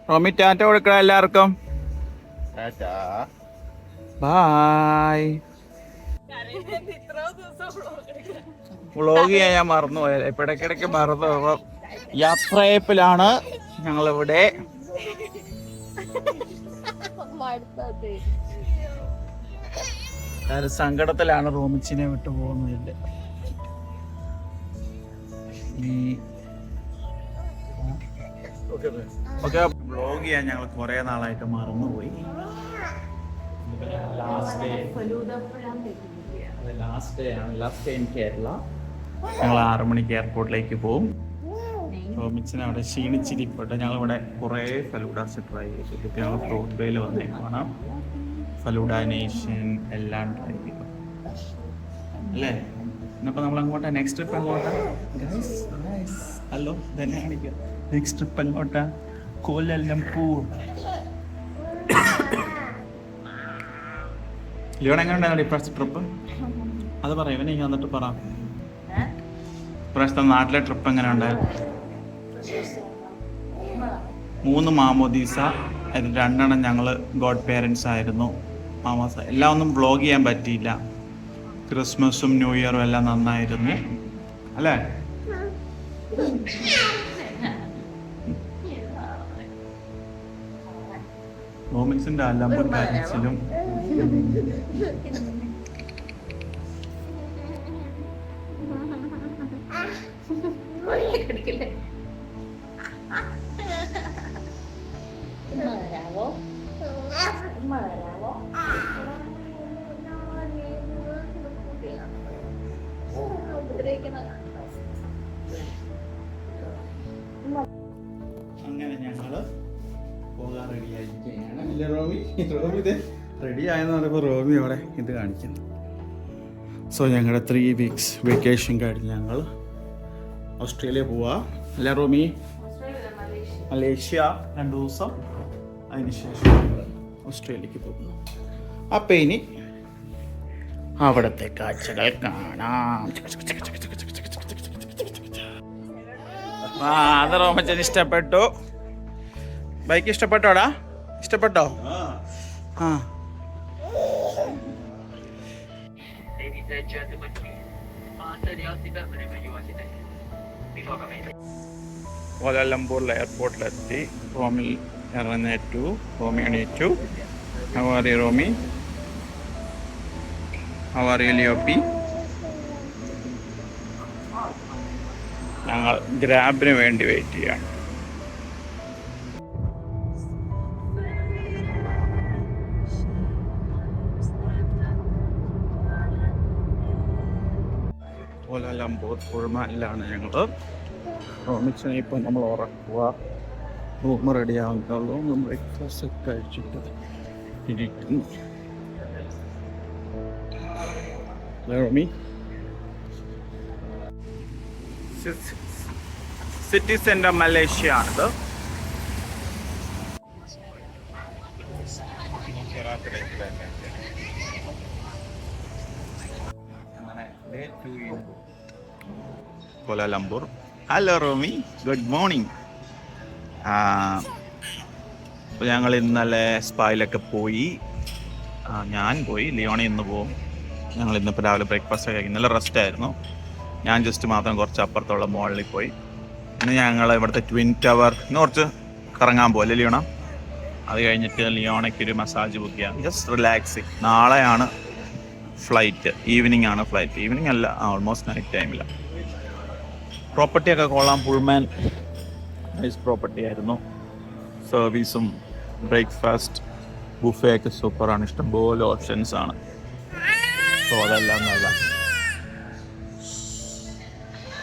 റോമി ടാറ്റ കൊടുക്കണം എല്ലാവർക്കും. Bye. Vlog ചെയ്യാൻ ഞാൻ മറന്നുപോയത്. ഇപ്പൊ ഇടയ്ക്കിടയ്ക്ക് മറന്നു പോകും. യാത്രയപ്പിലാണ് ഞങ്ങളിവിടെ. സങ്കടത്തിലാണ് റോമിച്ചിനെ വിട്ടു പോകുന്നതിന്റെ. ഓക്കെ, വ്ളോഗ് ചെയ്യാൻ ഞങ്ങൾ കുറെ നാളായിട്ട് മറന്നുപോയി. Last day in Kerala. ഞങ്ങൾ 6 മണിക്ക് എയർപോർട്ടിലേക്ക് പോകും. റോമിച്ചിനെ അവിടെ ക്ഷീണിച്ചിരിപ്പട്ടെ. ഞങ്ങളിവിടെ കുറേ ഫലൂഡാസ് ട്രൈ ചെയ്തിട്ട് ഞങ്ങൾ ബ്രോഡ്വേയിൽ വന്നേക്കാണ്. ഫലൂഡ നേഷൻ എല്ലാം ട്രൈ ചെയ്തു അല്ലേ. ഇന്നിപ്പോൾ നമ്മൾ അങ്ങോട്ടാ. നെക്സ്റ്റ് ട്രിപ്പ് അങ്ങോട്ടാ. ഹലോ, തന്നെ കാണിക്കുക. നെക്സ്റ്റ് ട്രിപ്പ് അങ്ങോട്ടാ? കോലാലംപൂർ. ലിയോൺ എങ്ങനെ ഉണ്ടായിരുന്നു ഇപ്രാവശ്യത്തെ ട്രിപ്പ്? അത് പറയാം. ഇവനെ വന്നിട്ട് പറ. ഇപ്രാവശ്യത്തെ നാട്ടിലെ ട്രിപ്പ് എങ്ങനെ ഉണ്ടായിരുന്നു? 3 മാമോദീസ. അതിൽ 2 ഞങ്ങൾ ഗോഡ് പേരൻസ് ആയിരുന്നു. മാമാസ എല്ലാം ഒന്നും വ്ളോഗ് ചെയ്യാൻ പറ്റിയില്ല. ക്രിസ്മസും ന്യൂ ഇയറും എല്ലാം നന്നായിരുന്നു അല്ലേ? റോമിൻസിന്റെ അലമ്പും കാര്യത്തിലും അങ്ങനെ ഞങ്ങള് പോകാൻ റെഡി ആയിരിക്കുകയാണ്. ഇല്ല റോമി, റോമി ഇത് റെഡി ആയെന്ന് പറയുമ്പോൾ റോമി അവിടെ ഇത് കാണിക്കുന്നു. സോ ഞങ്ങളുടെ 3 വീക്സ് വെക്കേഷൻ കഴിഞ്ഞ് ഞങ്ങൾ ഓസ്ട്രേലിയ പോവാ. അല്ല റോമി? മലേഷ്യ 2 ദിവസം, അതിനുശേഷം ഞങ്ങൾ ഓസ്ട്രേലിയക്ക് പോകുന്നു. അപ്പം ഇനി അവിടുത്തെ കാഴ്ചകൾ കാണാം. അത് റോമച്ചന് ഇഷ്ടപ്പെട്ടു. ബൈക്ക് ഇഷ്ടപ്പെട്ടോടാ? ഇഷ്ടപ്പെട്ടോ? ആ. കോലാലംപൂർ എയർപോർട്ടിലെത്തി. റോമി ഇറങ്ങേറ്റു. റോമി എണീറ്റു. How are you Romi? How are you ലിയോപ്പി? ഞങ്ങൾ ഗ്രാബിന് വേണ്ടി വെയിറ്റ് ചെയ്യാണ്. കോലാലംപൂർ പുഴമലിലാണ് ഞങ്ങൾ. റോമിച്ചിനെ ഇപ്പം നമ്മൾ ഉറക്കുക. റൂം റെഡി ആവുന്നുള്ളൂ. ബ്രേക്ക്ഫാസ്റ്റ് ഒക്കെ കഴിച്ചിട്ട് ഇരിക്കുന്നു. റോമി സിറ്റി സെന്റർ മലേഷ്യ ആണിത്. Kuala Lumpur. Hello Romi, good morning. അപ്പോൾ ഞങ്ങൾ ഇന്നലെ സ്പായിലൊക്കെ പോയി. ഞാൻ പോയി, ലിയോണി ഇന്ന് പോവും. ഞങ്ങൾ ഇന്നിപ്പോൾ രാവിലെ ബ്രേക്ക്ഫാസ്റ്റ് കഴിക്കും. ഇന്നലെ റെസ്റ്റ് ആയിരുന്നു. ഞാൻ ജസ്റ്റ് മാത്രം കുറച്ച് അപ്പുറത്തുള്ള മോളിൽ പോയി. ഇന്ന് ഞങ്ങൾ ഇവിടുത്തെ ട്വിൻ ടവർ കുറച്ച് കറങ്ങാൻ പോലെ ലിയോണ. അത് കഴിഞ്ഞിട്ട് ലിയോണയ്ക്കൊരു മസാജ് ബുക്ക് ചെയ്യാം. Just relaxing. നാളെയാണ് ഫ്ലൈറ്റ്. ഈവനിങ് ആണ് ഫ്ലൈറ്റ്. ഈവനിങ് അല്ല, ഓൾമോസ്റ്റ് നൈറ്റ് ടൈമിലാണ്. പ്രോപ്പർട്ടിയൊക്കെ കൊള്ളാം. പുൾമാൻ നൈസ് പ്രോപ്പർട്ടി ആയിരുന്നു. സർവീസും ബ്രേക്ക്ഫാസ്റ്റ് ബുഫേ ഒക്കെ സൂപ്പറാണ്. ഇഷ്ടംപോലെ ഓപ്ഷൻസ് ആണ്. സോ അതെല്ലാം നല്ല.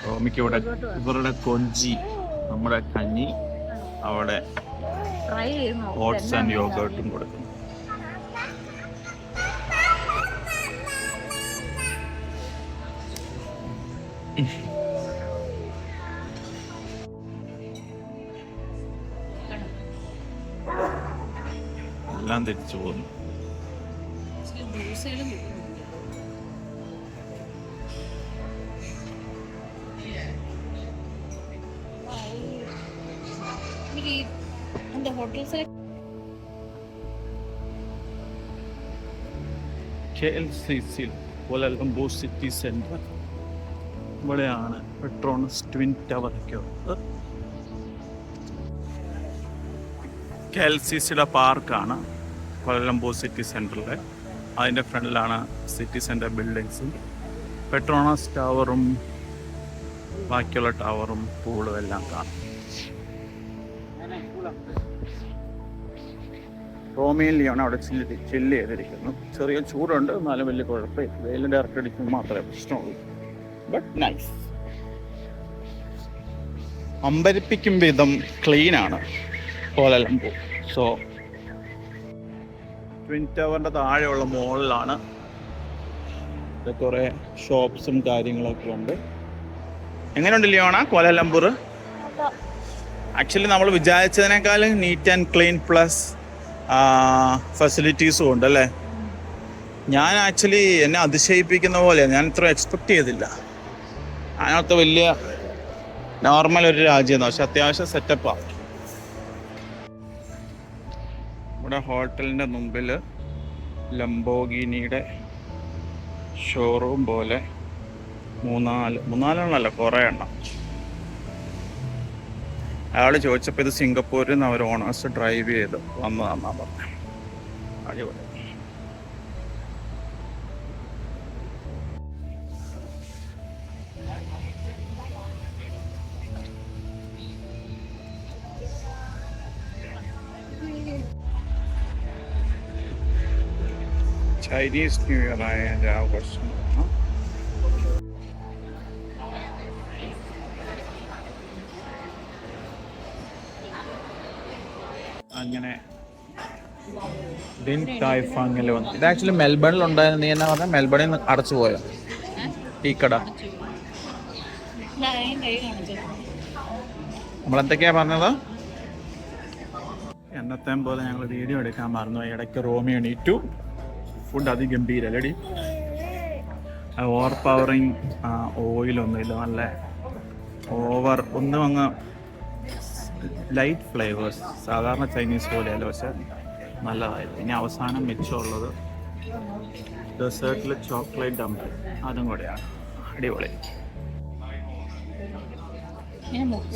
റോമിക്ക് ഇവിടെ ഇവരുടെ കൊഞ്ചി, നമ്മുടെ കഞ്ഞി, അവിടെ ഓട്സ് ആൻഡ് യോഗേർട്ടും കൊടുക്കും. എല്ലാം തിരിച്ചു പോകുന്നു. KLCC Kuala Lumpur city centre. ഇവിടെയാണ് പെട്രോണസ് ട്വിൻ ടവർ ഒക്കെ ഉള്ളത്. KLCCയുടെ പാർക്കാണ് കോലാലംപൂർ സിറ്റി സെന്ററിലെ. അതിൻ്റെ ഫ്രണ്ടിലാണ് സിറ്റി സെന്റർ ബിൽഡിങ്സും പെട്രോണസ് ടവറും ബാക്കിയുള്ള ടവറും പൂളും എല്ലാം കാണാം. റോമിയും ലിയോണ അവിടെ ചില്ല് ചെയ്തിരിക്കുന്നു. ചെറിയ ചൂടുണ്ട്, എന്നാലും വലിയ കുഴപ്പമില്ല. വെയിലിൻ്റെ ഇറക്കടിക്കുമ്പോൾ മാത്രമേ പ്രശ്നമുള്ളൂ. But nice. അമ്പരിപ്പിക്കും വിധം ക്ലീനാണ് കോലാലംപൂർ. സോ ട്വിൻ ടവറിൻ്റെ താഴെയുള്ള മോളിലാണ് കുറേ ഷോപ്സും കാര്യങ്ങളൊക്കെ ഉണ്ട്. എങ്ങനെയുണ്ട് ലിയോണ കോലാലംപൂർ? ആക്ച്വലി നമ്മൾ വിചാരിച്ചതിനേക്കാളും നീറ്റ് ആൻഡ് ക്ലീൻ പ്ലസ് ഫെസിലിറ്റീസും ഉണ്ട് അല്ലേ? ഞാൻ ആക്ച്വലി എന്നെ അതിശയിപ്പിക്കുന്ന പോലെയാണ്. ഞാൻ ഇത്ര എക്സ്പെക്ട് ചെയ്തില്ല. അതിനകത്ത് വലിയ നോർമൽ ഒരു രാജ്യമാണ്, പക്ഷെ അത്യാവശ്യം സെറ്റപ്പാണ്. ഇവിടെ ഹോട്ടലിൻ്റെ മുമ്പിൽ ലംബോഗിനിയുടെ ഷോറൂം പോലെ മൂന്നാലെണ്ണമല്ല കുറേ എണ്ണം. അയാൾ ചോദിച്ചപ്പോൾ ഇത് സിംഗപ്പൂരിൽ നിന്ന് അവർ ഓണേഴ്സ് ഡ്രൈവ് ചെയ്ത് വന്നതാണെന്നാ പറഞ്ഞു. അടിപൊളി. ചൈനീസ് ന്യൂ ഇയർ ആയ ആഘോഷം. അങ്ങനെ ഡിൻ തായ് ഫാങ്ങിൽ വന്നു. ഇത് ആക്ച്വലി മെൽബണിൽ ഉണ്ടായിരുന്നു. നീ എന്നാ പറഞ്ഞാൽ മെൽബണിൽ നിന്ന് അടച്ചു പോയോ ഈ കട? നമ്മളെന്തൊക്കെയാ പറഞ്ഞത്? എന്നത്തെ പോലെ ഞങ്ങൾ വീഡിയോ എടുക്കാൻ മറന്നു. ഇടയ്ക്ക് റോമി എണീറ്റു. ഫുഡ് അതിഗംഭീരല്ലടി. ഓവർ പവറിങ് ഓയിലൊന്നുമില്ല, നല്ല ഓവർ ഒന്നും അങ്ങ് ലൈറ്റ് ഫ്ലേവേഴ്സ്, സാധാരണ ചൈനീസ് പോലെയല്ല, പക്ഷെ നല്ലതായിരുന്നു. ഇനി അവസാനം മിച്ചമുള്ളത് ഡെസേർട്ടിൽ ചോക്ലേറ്റ് ഡംപ്ലിംഗ്, അതും കൂടെയാണ്. അടിപൊളി.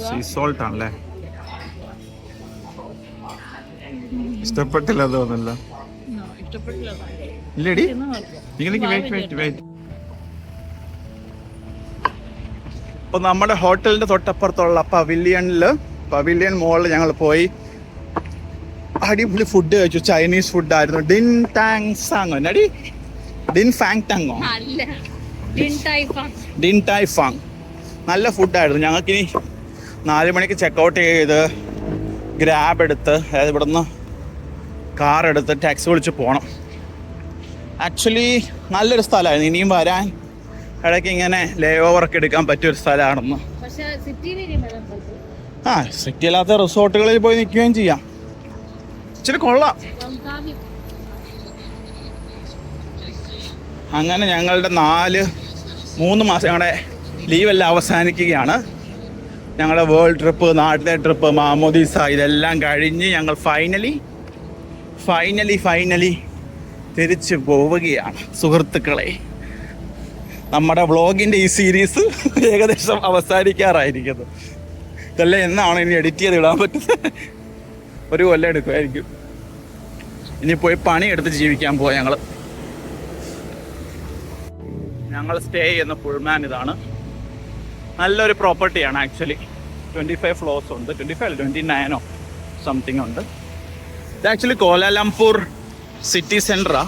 സീ സോൾട്ട് ആണല്ലേ? ഇഷ്ടപ്പെട്ടില്ല തോന്നല്ലോ. ഇല്ലടി, വെയിറ്റ്. ഇപ്പൊ നമ്മുടെ ഹോട്ടലിന്റെ തൊട്ടപ്പുറത്തുള്ള പവിലിയൻ മോളിൽ ഞങ്ങൾ പോയി അടിപൊളി ഫുഡ് കഴിച്ചു. ചൈനീസ് ഫുഡായിരുന്നു. ഡിൻ തായ് ഫാങ് നല്ല ഫുഡായിരുന്നു. ഞങ്ങൾക്കിനി 4 മണിക്ക് ചെക്കൗട്ട് ചെയ്ത് ഗ്രാബ് എടുത്ത്, അതായത് ഇവിടുന്ന് കാർ എടുത്ത് ടാക്സി വിളിച്ച് പോകണം. ആക്ച്വലി നല്ലൊരു സ്ഥലമായിരുന്നു. ഇനിയും വരാൻ ഇടയ്ക്ക് ഇങ്ങനെ ലേ ഓവറൊക്കെ എടുക്കാൻ പറ്റിയൊരു സ്ഥലമാണെന്ന്. സിറ്റിയില്ലാത്ത റിസോർട്ടുകളിൽ പോയി നിൽക്കുകയും ചെയ്യാം. ഇച്ചിരി കൊള്ളാം. അങ്ങനെ ഞങ്ങളുടെ 3 മാസം ഞങ്ങളുടെ ലീവെല്ലാം അവസാനിക്കുകയാണ്. ഞങ്ങളുടെ വേൾഡ് ട്രിപ്പ്, നാട്ടിലെ ട്രിപ്പ്, മാമോദീസ ഇതെല്ലാം കഴിഞ്ഞ് ഞങ്ങൾ ഫൈനലി തിരിച്ചു പോവുകയാണ് സുഹൃത്തുക്കളെ. നമ്മുടെ വ്ളോഗിൻ്റെ ഈ സീരീസ് ഏകദേശം അവസാനിക്കാറായിരിക്കുന്നു. ഇതെല്ലാം എന്നാണ് ഇനി എഡിറ്റ് ചെയ്ത് ഇടാൻ പറ്റുന്നത്? 1 കൊല്ലം എടുക്കുമായിരിക്കും. ഇനി പോയി പണിയെടുത്ത് ജീവിക്കാൻ പോവാ ഞങ്ങൾ സ്റ്റേ ചെയ്യുന്ന പുൾമാൻ ഇതാണ്. നല്ലൊരു പ്രോപ്പർട്ടിയാണ് ആക്ച്വലി. 25 ഫ്ലോർസ് ഉണ്ട്. 29 സംതിങ് ഉണ്ട്. ഇത് ആക്ച്വലി കോലാലംപൂർ സിറ്റി സെൻറ്ററാ.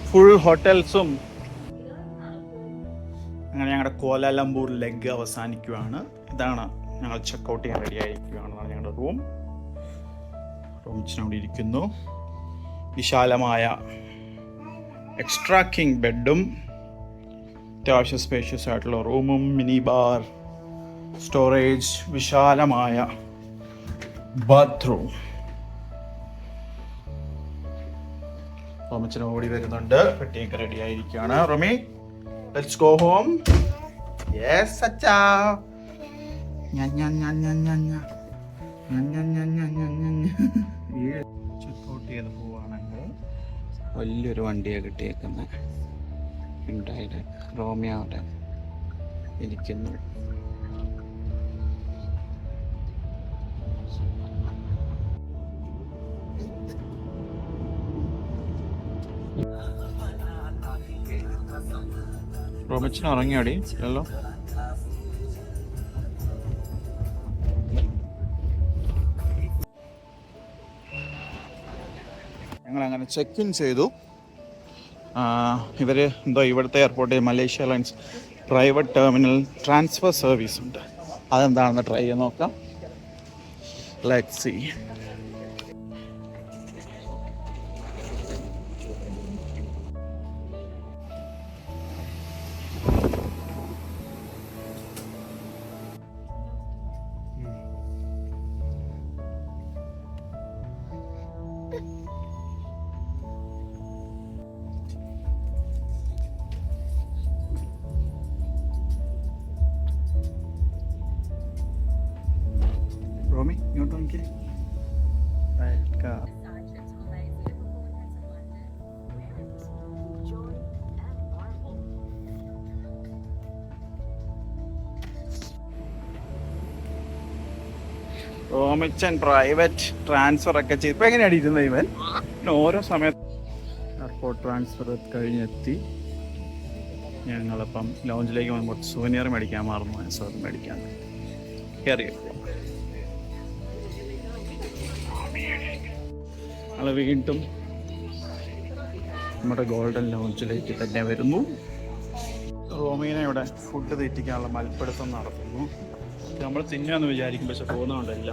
ഫുൾ ഹോട്ടൽസും. അങ്ങനെ ഞങ്ങളുടെ കോലാലംപൂർ ലെഗ് അവസാനിക്കുകയാണ്. ഇതാണ് ഞങ്ങൾ ചെക്കൗട്ട് ചെയ്യാൻ റെഡി ആയിരിക്കുകയാണ്. ഞങ്ങളുടെ റൂമിച്ചിനോട് ഇരിക്കുന്നു. വിശാലമായ എക്സ്ട്രാ കിങ് ബെഡും അത്യാവശ്യം സ്പേഷ്യസ് ആയിട്ടുള്ള റൂമും മിനി ബാർ, സ്റ്റോറേജ്, വിശാലമായ ബാത്റൂം. റോമിച്ചൻ ഓടി വരുന്നുണ്ട്. പെട്ടിയൊക്കെ റെഡി ആയിരിക്കുകയാണ്. Romi, let's go home. Yes അച്ഛാ. ചെക്കൗട്ട് ചെയ്ത് പോവാണെങ്കിൽ വലിയൊരു വണ്ടിയാണ് കിട്ടിയേക്കുന്നത്. ഉണ്ടായിട്ട് റോമിയോ അവിടെ ഇരിക്കുന്നു. റോമിച്ചിന് ഉറങ്ങിയോടി അല്ലോ. ഞങ്ങളങ്ങനെ ചെക്ക് ഇൻ ചെയ്തു. ഇവർ എന്തോ ഇവിടുത്തെ എയർപോർട്ടിൽ Malaysia airlines private terminal transfer service ഉണ്ട്. അതെന്താണെന്ന് ട്രൈ ചെയ്ത് നോക്കാം. Let's see. റോമി ഇങ്ങോട്ട് നോക്കിയേ. റോമിച്ചൻ പ്രൈവറ്റ് ട്രാൻസ്ഫർ ഒക്കെ ചെയ്ത് ഇപ്പൊ എങ്ങനെയാണ് ഇരുന്നത് ഇവൻ ഓരോ സമയത്ത്. എയർപോർട്ട് ട്രാൻസ്ഫർ കഴിഞ്ഞെത്തി. ഞങ്ങളിപ്പം ലോഞ്ചിലേക്ക് പോകുമ്പോൾ സുവനിയർ മേടിക്കാൻ മാറുന്നു. സോ അത് മേടിക്കാൻ കയറിയോ. ഞങ്ങൾ വീണ്ടും നമ്മുടെ ഗോൾഡൻ ലോഞ്ചിലേക്ക് തന്നെ വരുന്നു. റോമീനെ ഇവിടെ ഫുഡ് തീറ്റിക്കാനുള്ള മൽപ്പിടുത്തം നടത്തുന്നു. നമ്മൾ തിന്നാന്ന് വിചാരിക്കും, പക്ഷെ പോകുന്നതുകൊണ്ടല്ല.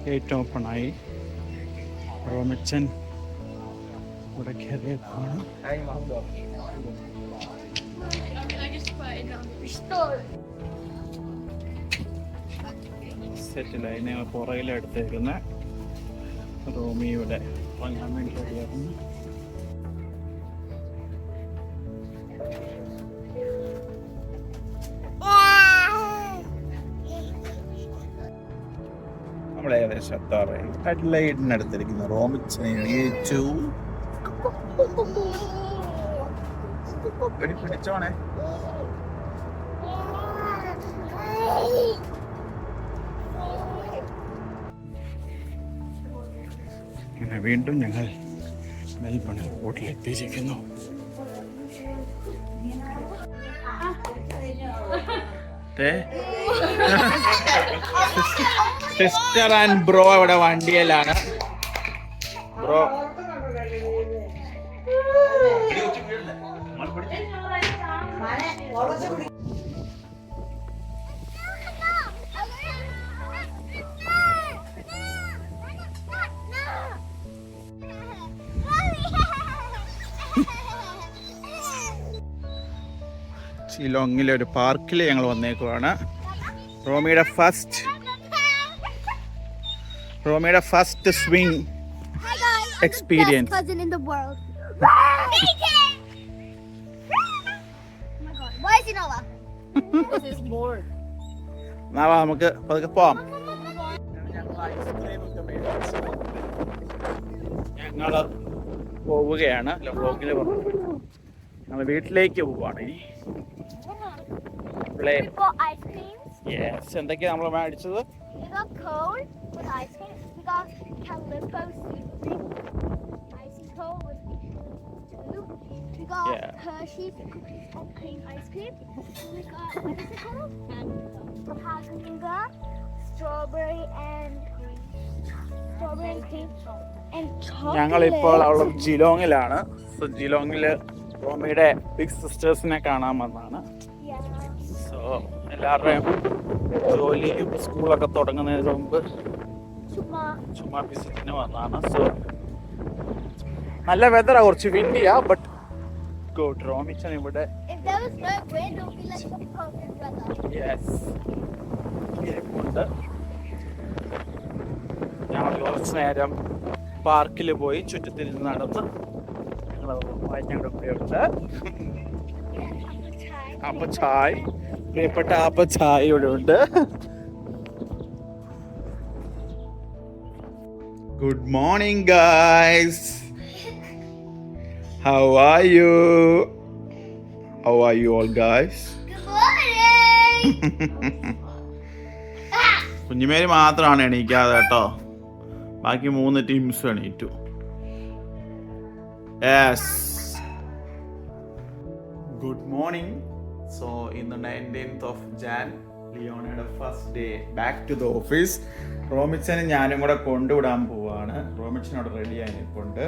ഗേറ്റ് ഓപ്പണായി. റോമിച്ചൻ ഇവിടെ കയറിയതാണ്. സെറ്റിലായി. ഞങ്ങൾ പുറകിലെടുത്തേക്കുന്ന റോമിയുടെ വാങ്ങാൻ വേണ്ടി കഴിയായിരുന്നു. നമ്മൾ ഏകദേശം എത്താറായി. അഡ്ലൈഡിനടുത്തിരിക്കുന്ന റോമിച്ചനെ എണീച്ചു. പിടിച്ചോണേ. അങ്ങനെ വീണ്ടും ഞങ്ങൾ മെൽബൺ എയർപോർട്ടിൽ എത്തിയിരിക്കുന്നു. സിസ്റ്റർ ആൻഡ് ബ്രോ അവിടെ വണ്ടിയിലാണ്. ബ്രോ ഷിലോങ്ങിലെ ഒരു പാർക്കിൽ ഞങ്ങൾ വന്നേക്കുവാണ്. റോമിയുടെ ഫസ്റ്റ് സ്വിംഗ് എക്സ്പീരിയൻസ്. നമുക്ക് പതുക്കെ പോവാം. ഞങ്ങള് പോവുകയാണ്. വ്ലോഗില് ഞങ്ങൾ വീട്ടിലേക്ക് പോവാണ് ഇനി. എന്തൊക്കെയാ നമ്മൾ മേടിച്ചത്? Hershey's cookies and cream ice cream. We got, what is it called? Paprika, strawberry and cream and chocolate. ഞങ്ങളിപ്പോൾ അവിടെ ജിലോങ്ങിലാണ്. ജിലോങ്ങില് റോമിയുടെ ബിഗ് സിസ്റ്റേഴ്സിനെ കാണാൻ വന്നതാണ്. സോ എല്ലാവരുടെയും ജോലിയും സ്കൂളൊക്കെ തുടങ്ങുന്നതിന് മുമ്പ് ചുമ്മാ വിസിറ്റിന് വന്നതാണ്. സോ നല്ല വെതറാ, കുറച്ച് വിൻഡിയാ, ബട്ട് ഗുഡ്. റോമിച്ചൻ ഇവിടെ ഉണ്ട്. ഞങ്ങൾ കുറച്ച് നേരം പാർക്കിൽ പോയി ചുറ്റത്തിരുന്ന് നടന്ന് ഞങ്ങളുടെ കൂടെയുണ്ട്. അപ്പച്ചായ്, പ്രിയപ്പെട്ട അപ്പച്ചായ് ഇവിടെ ഉണ്ട്. Good morning guys, how are you all guys? Kunjumary മാത്രമാണ് എണീക്കാതെ കേട്ടോ, ബാക്കി 3 ടീംസും എണീറ്റു. Yes, good morning. സോ ഇന്ന് 19th of Jan, ലിയോണയുടെ first day back to the office. റോമിച്ചനും ഞാനും കൂടെ കൊണ്ടുവിടാൻ പോവാണ്. റോമിച്ചൻ അവിടെ റെഡി ആയിരിപ്പുണ്ട്,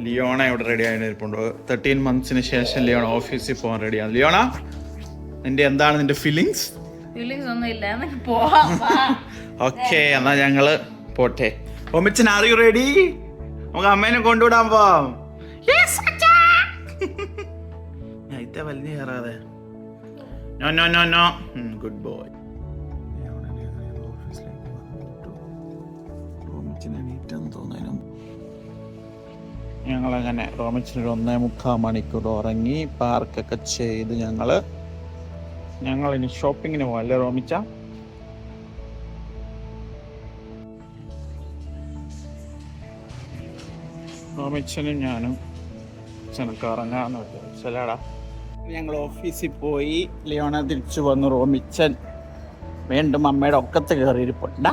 ലിയോണ ഇവിടെ റെഡി ആയിരിപ്പുണ്ട്. 13 months ശേഷം ലിയോണ ഓഫീസിൽ പോകാൻ റെഡിയാണ്. ലിയോണ, എന്താണ് നിന്റെ ഫീലിങ്സ്? ഒന്നും ഇല്ല, പോവാം. ഓക്കെ, എന്നാ ഞങ്ങള് പോട്ടെ. റോമിച്ചൻ, ആർ യു റെഡി? നമുക്ക് അമ്മേനെ കൊണ്ടുവിടാൻ പോവാം. വലിഞ്ഞു കയറാതെ. No no no no. Good boy. ഞങ്ങളങ്ങനെ റോമിച്ചിനൊരു 1.25 മണിക്കൂർ ഉറങ്ങി, പാർക്കൊക്കെ ചെയ്ത് ഞങ്ങളിനി ഷോപ്പിങ്ങിന് പോകല്ലേ റോമിച്ച? റോമിച്ചനും ഞാനും ചെനക്ക് ഉറങ്ങാന്ന് വിചാരിച്ചല്ലേടാ. ഞങ്ങൾ ഓഫീസിൽ പോയി, ലിയോണ തിരിച്ചു വന്നു. റോമിച്ചൻ വീണ്ടും അമ്മയുടെ ഒക്കത്ത് കയറിയിരിപ്പുണ്ടാ.